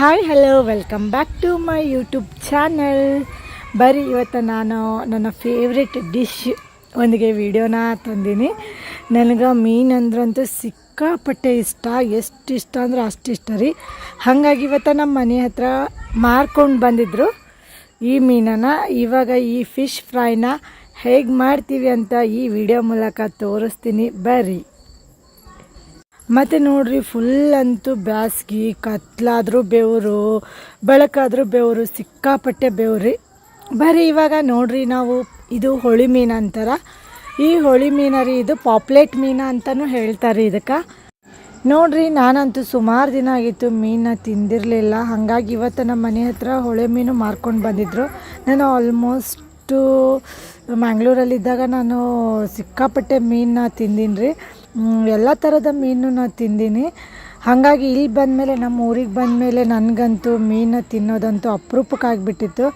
Hi hello welcome back to my YouTube channel. ಬರೀ ಇವತ್ತು ನಾನು ನನ್ನ ಫೇವ್ರೆಟ್ ಡಿಶ್ ಒಂದಿಗೆ ವಿಡಿಯೋನ ತಂದೀನಿ. ನನಗೆ ಮೀನು ಅಂದ್ರಂತೂ ಸಿಕ್ಕಾಪಟ್ಟೆ ಇಷ್ಟ, ಎಷ್ಟು ಇಷ್ಟ ಅಂದ್ರೆ ಅಷ್ಟು ಇಷ್ಟ ರೀ. ಹಾಗಾಗಿ ಇವತ್ತು ನಮ್ಮ ಮನೆ ಹತ್ರ ಮಾರ್ಕೊಂಡು ಬಂದಿದ್ದರು ಈ ಮೀನನ್ನು. ಇವಾಗ ಈ ಫಿಶ್ ಫ್ರೈನ ಹೇಗೆ ಮಾಡ್ತೀವಿ ಅಂತ ಈ ವಿಡಿಯೋ ಮೂಲಕ ತೋರಿಸ್ತೀನಿ ಬರ್ರಿ. ಮತ್ತು ನೋಡ್ರಿ, ಫುಲ್ ಅಂತೂ ಬ್ಯಾಸ್ಗಿ, ಕತ್ಲಾದರೂ ಬೆವರು, ಬೆಳಕಾದರೂ ಬೆವರು, ಸಿಕ್ಕಾಪಟ್ಟೆ ಬೆವ್ರಿ. ಬರೀ ಇವಾಗ ನೋಡ್ರಿ, ನಾವು ಇದು ಹೊಳಿ ಮೀನು ಅಂತಾರ. ಈ ಹೊಳಿ ಮೀನ ರೀ, ಇದು ಪಾಪ್ಲೆಟ್ ಮೀನು ಅಂತಲೂ ಹೇಳ್ತಾರೆ ಇದಕ್ಕೆ. ನೋಡ್ರಿ, ನಾನಂತೂ ಸುಮಾರು ದಿನ ಆಗಿತ್ತು ಮೀನ ತಿಂದಿರಲಿಲ್ಲ. ಹಾಗಾಗಿ ಇವತ್ತು ನಮ್ಮ ಮನೆ ಹತ್ರ ಹೊಳೆ ಮೀನು ಮಾರ್ಕೊಂಡು ಬಂದಿದ್ದರು. ನಾನು ಆಲ್ಮೋಸ್ಟು ಮ್ಯಾಂಗ್ಳೂರಲ್ಲಿದ್ದಾಗ ನಾನು ಸಿಕ್ಕಾಪಟ್ಟೆ ಮೀನನ್ನ ತಿಂದೀನಿ ರೀ. ಎಲ್ಲ ಥರದ ಮೀನು ನಾನು ತಿಂದೀನಿ. ಹಾಗಾಗಿ ಇಲ್ಲಿ ಬಂದಮೇಲೆ, ನಮ್ಮ ಊರಿಗೆ ಬಂದಮೇಲೆ ನನಗಂತೂ ಮೀನು ತಿನ್ನೋದಂತೂ ಅಪರೂಪಕ್ಕೆ ಆಗಿಬಿಟ್ಟಿತ್ತು.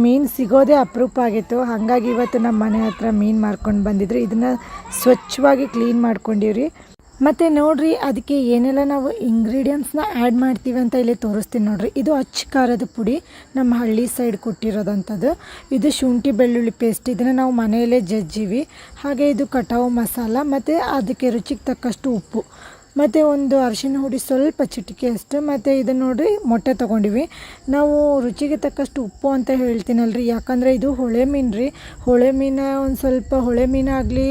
ಮೀನು ಸಿಗೋದೇ ಅಪರೂಪ ಆಗಿತ್ತು. ಹಾಗಾಗಿ ಇವತ್ತು ನಮ್ಮ ಮನೆ ಹತ್ರ ಮೀನು ಮಾರ್ಕೊಂಡು ಬಂದಿದ್ರು. ಇದನ್ನು ಸ್ವಚ್ಛವಾಗಿ ಕ್ಲೀನ್ ಮಾಡ್ಕೊಂಡಿವ್ರಿ. ಮತ್ತು ನೋಡಿರಿ, ಅದಕ್ಕೆ ಏನೆಲ್ಲ ನಾವು ಇಂಗ್ರೀಡಿಯೆಂಟ್ಸ್ನ ಆ್ಯಡ್ ಮಾಡ್ತೀವಿ ಅಂತ ಇಲ್ಲಿ ತೋರಿಸ್ತೀನಿ ನೋಡಿರಿ. ಇದು ಅಚ್ಚ ಖಾರದ ಪುಡಿ, ನಮ್ಮ ಹಳ್ಳಿ ಸೈಡ್ ಕೊಟ್ಟಿರೋದಂಥದ್ದು. ಇದು ಶುಂಠಿ ಬೆಳ್ಳುಳ್ಳಿ ಪೇಸ್ಟ್, ಇದನ್ನು ನಾವು ಮನೆಯಲ್ಲೇ ಜಜ್ಜೀವಿ. ಹಾಗೆ ಇದು ಕಟಾವು ಮಸಾಲ, ಮತ್ತು ಅದಕ್ಕೆ ರುಚಿಗೆ ತಕ್ಕಷ್ಟು ಉಪ್ಪು, ಮತ್ತು ಒಂದು ಅರಿಶಿನ ಹುಡಿ ಸ್ವಲ್ಪ ಚಿಟಿಕೆ ಅಷ್ಟು. ಮತ್ತು ಇದನ್ನು ನೋಡಿರಿ, ಮೊಟ್ಟೆ ತೊಗೊಂಡಿವಿ ನಾವು. ರುಚಿಗೆ ತಕ್ಕಷ್ಟು ಉಪ್ಪು ಅಂತ ಹೇಳ್ತೀನಲ್ರಿ, ಯಾಕಂದರೆ ಇದು ಹೊಳೆ ಮೀನು ರೀ. ಹೊಳೆ ಮೀನು ಒಂದು ಸ್ವಲ್ಪ, ಹೊಳೆ ಮೀನಾಗಲಿ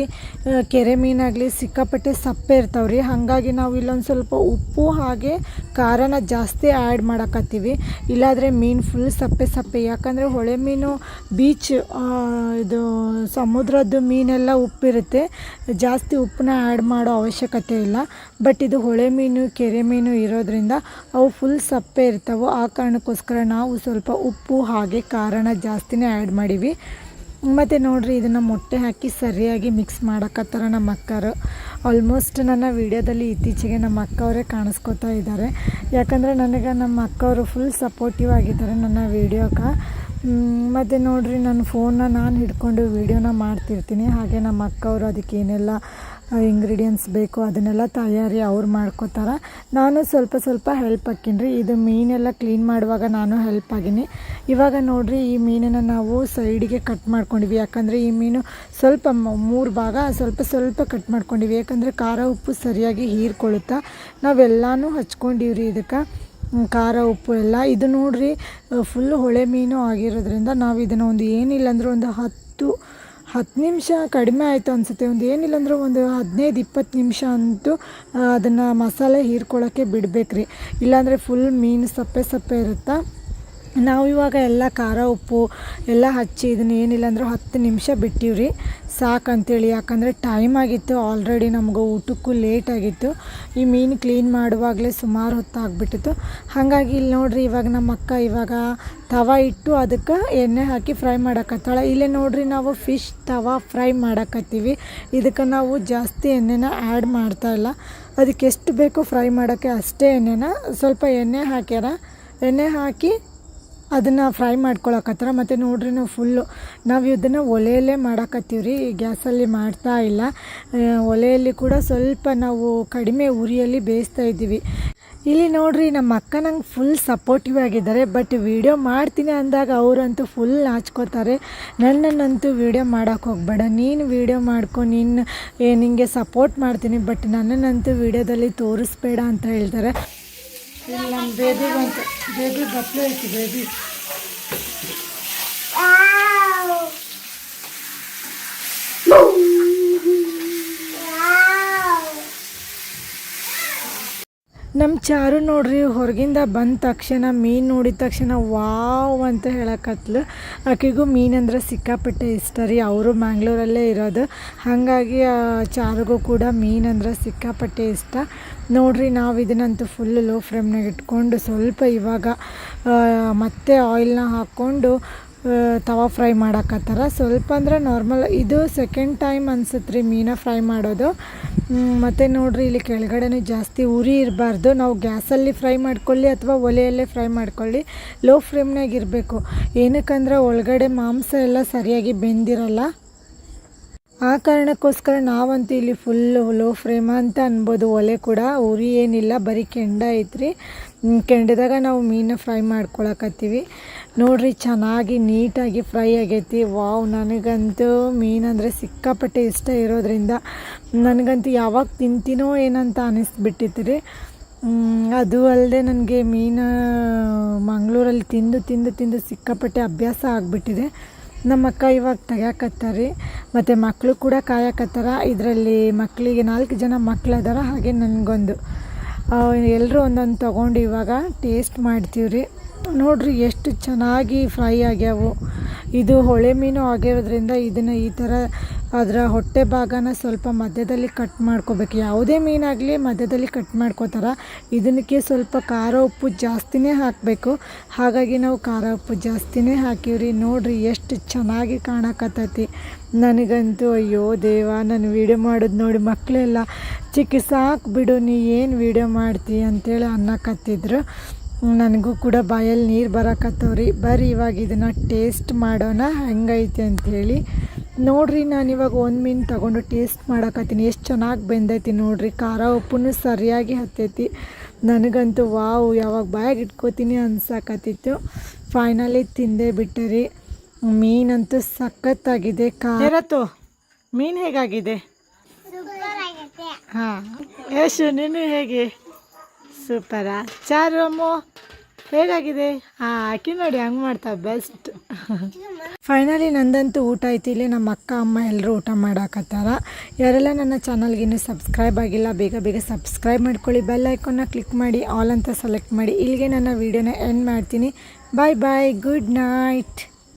ಕೆರೆ ಮೀನಾಗಲಿ ಸಿಕ್ಕಾಪಟ್ಟೆ ಸಪ್ಪೆ ಇರ್ತಾವ್ರಿ. ಹಾಗಾಗಿ ನಾವು ಇಲ್ಲೊಂದು ಸ್ವಲ್ಪ ಉಪ್ಪು ಹಾಗೆ ಖಾರನ ಜಾಸ್ತಿ ಆ್ಯಡ್ ಮಾಡಕತ್ತೀವಿ. ಇಲ್ಲಾದರೆ ಮೀನು ಫುಲ್ ಸಪ್ಪೆ ಸಪ್ಪೆ. ಯಾಕಂದರೆ ಹೊಳೆ ಮೀನು ಬೀಚ್, ಇದು ಸಮುದ್ರದ್ದು ಮೀನೆಲ್ಲ ಉಪ್ಪಿರುತ್ತೆ, ಜಾಸ್ತಿ ಉಪ್ಪನ್ನ ಆ್ಯಡ್ ಮಾಡೋ ಅವಶ್ಯಕತೆ ಇಲ್ಲ. ಬಟ್ ಇದು ಹೊಳೆ ಮೀನು, ಕೆರೆ ಮೀನು ಇರೋದ್ರಿಂದ ಅವು ಫುಲ್ ಸಪ್ಪೆ ಇರ್ತಾವೆ. ಆ ಕಾರಣಕ್ಕೋಸ್ಕರ ನಾವು ಸ್ವಲ್ಪ ಉಪ್ಪು ಹಾಗೆ ಖಾರನ ಜಾಸ್ತಿನೇ ಆ್ಯಡ್ ಮಾಡೀವಿ. ಮತ್ತು ನೋಡಿರಿ, ಇದನ್ನು ಮೊಟ್ಟೆ ಹಾಕಿ ಸರಿಯಾಗಿ ಮಿಕ್ಸ್ ಮಾಡಕತ್ತಾರ ನಮ್ಮ ಅಕ್ಕರು. ಆಲ್ಮೋಸ್ಟ್ ನನ್ನ ವಿಡಿಯೋದಲ್ಲಿ ಇತ್ತೀಚೆಗೆ ನಮ್ಮ ಅಕ್ಕವರೇ ಕಾಣಿಸ್ಕೊತಾ ಇದ್ದಾರೆ. ಯಾಕಂದರೆ ನನಗೆ ನಮ್ಮ ಅಕ್ಕವರು ಫುಲ್ ಸಪೋರ್ಟಿವ್ ಆಗಿದ್ದಾರೆ ನನ್ನ ವೀಡಿಯೋಗೆ. ಮತ್ತು ನೋಡಿರಿ, ನನ್ನ ಫೋನ್ನ ನಾನು ಹಿಡ್ಕೊಂಡು ವೀಡಿಯೋನ ಮಾಡ್ತಿರ್ತೀನಿ. ಹಾಗೆ ನಮ್ಮ ಅಕ್ಕವರು ಅದಕ್ಕೆ ಏನೆಲ್ಲ ಇಂಗ್ರೀಡಿಯೆಂಟ್ಸ್ ಬೇಕು ಅದನ್ನೆಲ್ಲ ತಯಾರಿ ಅವ್ರು ಮಾಡ್ಕೋತಾರೆ. ನಾನು ಸ್ವಲ್ಪ ಸ್ವಲ್ಪ ಹೆಲ್ಪ್ ಹಾಕೀನಿ ರೀ. ಇದು ಮೀನೆಲ್ಲ ಕ್ಲೀನ್ ಮಾಡುವಾಗ ನಾನು ಹೆಲ್ಪ್ ಆಗೀನಿ. ಇವಾಗ ನೋಡಿರಿ, ಈ ಮೀನನ್ನು ನಾವು ಸೈಡಿಗೆ ಕಟ್ ಮಾಡ್ಕೊಂಡಿವಿ. ಯಾಕಂದರೆ ಈ ಮೀನು ಸ್ವಲ್ಪ 3 ಭಾಗ ಸ್ವಲ್ಪ ಸ್ವಲ್ಪ ಕಟ್ ಮಾಡ್ಕೊಂಡಿವಿ. ಯಾಕಂದರೆ ಖಾರ ಉಪ್ಪು ಸರಿಯಾಗಿ ಹೀರ್ಕೊಳ್ಳುತ್ತಾ. ನಾವೆಲ್ಲನೂ ಹಚ್ಕೊಂಡಿವ್ರಿ ಇದಕ್ಕೆ, ಖಾರ ಉಪ್ಪು ಎಲ್ಲ. ಇದು ನೋಡಿರಿ, ಫುಲ್ಲು ಹೊಳೆ ಮೀನು ಆಗಿರೋದ್ರಿಂದ ನಾವು ಇದನ್ನು ಒಂದು ಏನಿಲ್ಲ ಅಂದ್ರೆ ಒಂದು 10 ನಿಮಿಷ ಕಡಿಮೆ ಆಯಿತು ಅನಿಸುತ್ತೆ. ಒಂದು ಏನಿಲ್ಲ ಅಂದ್ರೆ ಒಂದು 15-20 ನಿಮಿಷ ಅಂತೂ ಅದನ್ನು ಮಸಾಲೆ ಹೀರ್ಕೊಳ್ಳೋಕ್ಕೆ ಬಿಡಬೇಕು ರೀ. ಇಲ್ಲಾಂದರೆ ಫುಲ್ ಮೀನು ಸಪ್ಪೆ ಸಪ್ಪೆ ಇರುತ್ತೆ. ನಾವು ಇವಾಗ ಎಲ್ಲ ಖಾರ ಉಪ್ಪು ಎಲ್ಲ ಹಚ್ಚಿ ಇದನ್ನು ಏನಿಲ್ಲ ಅಂದ್ರೆ 10 ನಿಮಿಷ ಬಿಟ್ಟಿವ್ರಿ ಸಾಕಂತೇಳಿ. ಯಾಕಂದರೆ ಟೈಮ್ ಆಗಿತ್ತು ಆಲ್ರೆಡಿ, ನಮಗೂ ಊಟಕ್ಕೂ ಲೇಟ್ ಆಗಿತ್ತು. ಈ ಮೀನು ಕ್ಲೀನ್ ಮಾಡುವಾಗಲೇ ಸುಮಾರು ಹೊತ್ತು ಆಗಿಬಿಟ್ಟಿತ್ತು. ಹಾಗಾಗಿ ಇಲ್ಲಿ ನೋಡಿರಿ, ಇವಾಗ ನಮ್ಮ ಅಕ್ಕ ಇವಾಗ ತವ ಇಟ್ಟು ಅದಕ್ಕೆ ಎಣ್ಣೆ ಹಾಕಿ ಫ್ರೈ ಮಾಡಕತ್ತಾಳೆ. ಇಲ್ಲೇ ನೋಡಿರಿ, ನಾವು ಫಿಶ್ ತವ ಫ್ರೈ ಮಾಡಕತ್ತೀವಿ. ಇದಕ್ಕೆ ನಾವು ಜಾಸ್ತಿ ಎಣ್ಣೆನ ಆ್ಯಡ್ ಮಾಡ್ತಾಯಿಲ್ಲ. ಅದಕ್ಕೆ ಎಷ್ಟು ಬೇಕೋ ಫ್ರೈ ಮಾಡೋಕ್ಕೆ ಅಷ್ಟೇ ಎಣ್ಣೆನ, ಸ್ವಲ್ಪ ಎಣ್ಣೆ ಹಾಕ್ಯಾರ. ಎಣ್ಣೆ ಹಾಕಿ ಅದನ್ನು ಫ್ರೈ ಮಾಡ್ಕೊಳಕತ್ತಾರ. ಮತ್ತು ನೋಡ್ರಿ, ನಾವು ಇದನ್ನು ಒಲೆಯಲ್ಲೇ ಮಾಡಕತ್ತೀವಿ ರೀ, ಗ್ಯಾಸಲ್ಲಿ ಮಾಡ್ತಾ ಇಲ್ಲ. ಒಲೆಯಲ್ಲಿ ಕೂಡ ಸ್ವಲ್ಪ ನಾವು ಕಡಿಮೆ ಉರಿಯಲ್ಲಿ ಬೇಯಿಸ್ತಾ ಇದ್ದೀವಿ. ಇಲ್ಲಿ ನೋಡ್ರಿ, ನಮ್ಮ ಅಕ್ಕ ನಂಗೆ ಫುಲ್ ಸಪೋರ್ಟಿವ್ ಆಗಿದ್ದಾರೆ. ಬಟ್ ವಿಡಿಯೋ ಮಾಡ್ತೀನಿ ಅಂದಾಗ ಅವರಂತೂ ಫುಲ್ ನಾಚ್ಕೋತಾರೆ. ನನ್ನನ್ನಂತೂ ವಿಡಿಯೋ ಮಾಡೋಕ್ಕೆ ಹೋಗ್ಬೇಡ, ನೀನು ವಿಡಿಯೋ ಮಾಡ್ಕೊ, ನಿನಗೆ ಸಪೋರ್ಟ್ ಮಾಡ್ತೀನಿ, ಬಟ್ ನನ್ನನ್ನಂತೂ ವಿಡಿಯೋದಲ್ಲಿ ತೋರಿಸ್ಬೇಡ ಅಂತ ಹೇಳ್ತಾರೆ. ಇಲ್ಲಿ ನಮ್ಮ ಬೇಬಿ ಬಟ್ಲು ಐತಿ. ಬೇಬಿ ನಮ್ಮ ಚಾರು ನೋಡ್ರಿ, ಹೊರಗಿಂದ ಬಂದ ತಕ್ಷಣ ಮೀನು ನೋಡಿದ ತಕ್ಷಣ ವಾವ್ ಅಂತ ಹೇಳಕತ್ಲು. ಆಕೆಗೂ ಮೀನಂದ್ರೆ ಸಿಕ್ಕಾಪಟ್ಟೆ ಇಷ್ಟ ರೀ. ಅವರು ಮ್ಯಾಂಗ್ಳೂರಲ್ಲೇ ಇರೋದು. ಹಾಗಾಗಿ ಚಾರುಗೂ ಕೂಡ ಮೀನಂದ್ರೆ ಸಿಕ್ಕಾಪಟ್ಟೆ ಇಷ್ಟ. ನೋಡ್ರಿ, ನಾವು ಇದನ್ನಂತೂ ಫುಲ್ ಲೋ ಫ್ಲೇಮ್ನಾಗ ಇಟ್ಕೊಂಡು ಸ್ವಲ್ಪ ಇವಾಗ ಮತ್ತೆ ಆಯಿಲ್ನ ಹಾಕ್ಕೊಂಡು ತವಾ ಫ್ರೈ ಮಾಡಕತ್ತಾರ. ಸ್ವಲ್ಪ ಅಂದ್ರೆ ನಾರ್ಮಲ್, ಇದು ಸೆಕೆಂಡ್ ಟೈಮ್ ಅನ್ಸುತ್ತೆ ರೀ ಮೀನ ಫ್ರೈ ಮಾಡೋದು. ಮತ್ತು ನೋಡಿರಿ, ಇಲ್ಲಿ ಕೆಳಗಡೆನೂ ಜಾಸ್ತಿ ಉರಿ ಇರಬಾರ್ದು. ನಾವು ಗ್ಯಾಸಲ್ಲಿ ಫ್ರೈ ಮಾಡ್ಕೊಳ್ಳಿ ಅಥವಾ ಒಲೆಯಲ್ಲೇ ಫ್ರೈ ಮಾಡ್ಕೊಳ್ಳಿ, ಲೋ ಫ್ಲೇಮ್ನಾಗ ಇರಬೇಕು. ಏನಕ್ಕಂದ್ರೆ ಒಳಗಡೆ ಮಾಂಸ ಎಲ್ಲ ಸರಿಯಾಗಿ ಬೆಂದಿರಲ್ಲ. ಆ ಕಾರಣಕ್ಕೋಸ್ಕರ ನಾವಂತೂ ಇಲ್ಲಿ ಫುಲ್ಲು ಲೋ ಫ್ಲೇಮ್ ಅಂತ ಅನ್ಬೋದು. ಒಲೆ ಕೂಡ ಉರಿ ಏನಿಲ್ಲ, ಬರೀ ಕೆಂಡ ಐತ್ರಿ. ಕೆಂಡದಾಗ ನಾವು ಮೀನು ಫ್ರೈ ಮಾಡ್ಕೊಳಕತ್ತೀವಿ. ನೋಡ್ರಿ ಚೆನ್ನಾಗಿ ನೀಟಾಗಿ ಫ್ರೈ ಆಗೈತಿ. ವಾವ್, ನನಗಂತೂ ಮೀನಂದರೆ ಸಿಕ್ಕಾಪಟ್ಟೆ ಇಷ್ಟ ಇರೋದ್ರಿಂದ ನನಗಂತೂ ಯಾವಾಗ ತಿಂತೀನೋ ಏನಂತ ಅನ್ನಿಸ್ಬಿಟ್ಟಿತ್ತು ರೀ. ಅದು ಅಲ್ಲದೆ ನನಗೆ ಮೀನು ಮಂಗಳೂರಲ್ಲಿ ತಿಂದು ತಿಂದು ತಿಂದು ಸಿಕ್ಕಾಪಟ್ಟೆ ಅಭ್ಯಾಸ ಆಗಿಬಿಟ್ಟಿದೆ. ನಮ್ಮ ಅಕ್ಕ ಇವಾಗ ತೆಗ್ಯಾಕತ್ತಾರೆ, ಮತ್ತು ಮಕ್ಕಳು ಕೂಡ ಕಾಯಕತ್ತಾರ. ಇದರಲ್ಲಿ ಮಕ್ಕಳಿಗೆ 4 ಜನ ಮಕ್ಳು ಅದಾರ, ಹಾಗೆ ನನಗೊಂದು. ಎಲ್ಲರೂ ಒಂದೊಂದು ತೊಗೊಂಡು ಇವಾಗ ಟೇಸ್ಟ್ ಮಾಡ್ತೀವಿ ರೀ. ನೋಡಿರಿ ಎಷ್ಟು ಚೆನ್ನಾಗಿ ಫ್ರೈ ಆಗ್ಯಾವು. ಇದು ಹೊಳೆ ಮೀನು ಆಗಿರೋದ್ರಿಂದ ಇದನ್ನು ಈ ಥರ ಅದರ ಹೊಟ್ಟೆ ಭಾಗನ ಸ್ವಲ್ಪ ಮಧ್ಯದಲ್ಲಿ ಕಟ್ ಮಾಡ್ಕೋಬೇಕು. ಯಾವುದೇ ಮೀನಾಗಲಿ ಮಧ್ಯದಲ್ಲಿ ಕಟ್ ಮಾಡ್ಕೋತಾರೆ. ಇದಕ್ಕೆ ಸ್ವಲ್ಪ ಖಾರ ಉಪ್ಪು ಜಾಸ್ತಿನೇ ಹಾಕಬೇಕು. ಹಾಗಾಗಿ ನಾವು ಖಾರ ಉಪ್ಪು ಜಾಸ್ತಿನೇ ಹಾಕಿವ್ರಿ. ನೋಡಿರಿ ಎಷ್ಟು ಚೆನ್ನಾಗಿ ಕಾಣಕತ್ತೈತಿ. ನನಗಂತೂ ಅಯ್ಯೋ ದೇವ, ನಾನು ವೀಡಿಯೋ ಮಾಡೋದು ನೋಡಿ ಮಕ್ಕಳೆಲ್ಲ ಚಿಕ್ಕ ಸಾಕು ಬಿಡು, ನೀ ಏನು ವೀಡಿಯೋ ಮಾಡ್ತೀವಿ ಅಂತೇಳಿ ಅನ್ನಕತ್ತಿದ್ರು. ನನಗೂ ಕೂಡ ಬಾಯಲ್ಲಿ ನೀರು ಬರಕತ್ತವ್ರಿ. ಬರ್ರಿ ಇವಾಗ ಇದನ್ನು ಟೇಸ್ಟ್ ಮಾಡೋಣ ಹೆಂಗೈತಿ ಅಂಥೇಳಿ. ನೋಡಿರಿ, ನಾನಿವಾಗ ಒಂದು ಮೀನು ತಗೊಂಡು ಟೇಸ್ಟ್ ಮಾಡಕತ್ತೀನಿ. ಎಷ್ಟು ಚೆನ್ನಾಗಿ ಬೆಂದೈತಿ ನೋಡಿರಿ. ಖಾರ ಉಪ್ಪು ಸರಿಯಾಗಿ ಹತ್ತೈತಿ. ನನಗಂತೂ ವಾವ್, ಯಾವಾಗ ಬಾಯಾಗಿ ಇಟ್ಕೋತೀನಿ ಅನ್ಸಕತ್ತಿತ್ತು. ಫೈನಲಿ ತಿಂದೇ ಬಿಟ್ಟೆ ರೀ. ಮೀನಂತೂ ಸಖತ್ತಾಗಿದೆ. ಇರತ್ತು ಮೀನು ಹೇಗಾಗಿದೆ? ಹಾಂ, ಯಶು ನೀನು ಹೇಗೆ? ಸೂಪರಾ? ಚಾರಮ್ಮು ಹೇಗಾಗಿದೆ? ಹಾಂ, ಆಕಿ ನೋಡಿ ಹಂಗೆ ಮಾಡ್ತಾವೆ ಬೆಸ್ಟ್. ಫೈನಲಿ ನಂದಂತೂ ಊಟ ಐತಿ. ಇಲ್ಲಿ ನಮ್ಮ ಅಕ್ಕ ಅಮ್ಮ ಎಲ್ಲರೂ ಊಟ ಮಾಡಾಕತ್ತಾರ. ಯಾರೆಲ್ಲ ನನ್ನ ಚಾನಲ್ಗೆ ಇನ್ನೂ ಸಬ್ಸ್ಕ್ರೈಬ್ ಆಗಿಲ್ಲ, ಬೇಗ ಬೇಗ ಸಬ್ಸ್ಕ್ರೈಬ್ ಮಾಡ್ಕೊಳ್ಳಿ. ಬೆಲ್ ಐಕಾನ್ನ ಕ್ಲಿಕ್ ಮಾಡಿ ಆಲ್ ಅಂತ ಸೆಲೆಕ್ಟ್ ಮಾಡಿ. ಇಲ್ಲಿಗೆ ನನ್ನ ವೀಡಿಯೋನ ಎಂಡ್ ಮಾಡ್ತೀನಿ. ಬಾಯ್ ಬಾಯ್, ಗುಡ್ ನೈಟ್.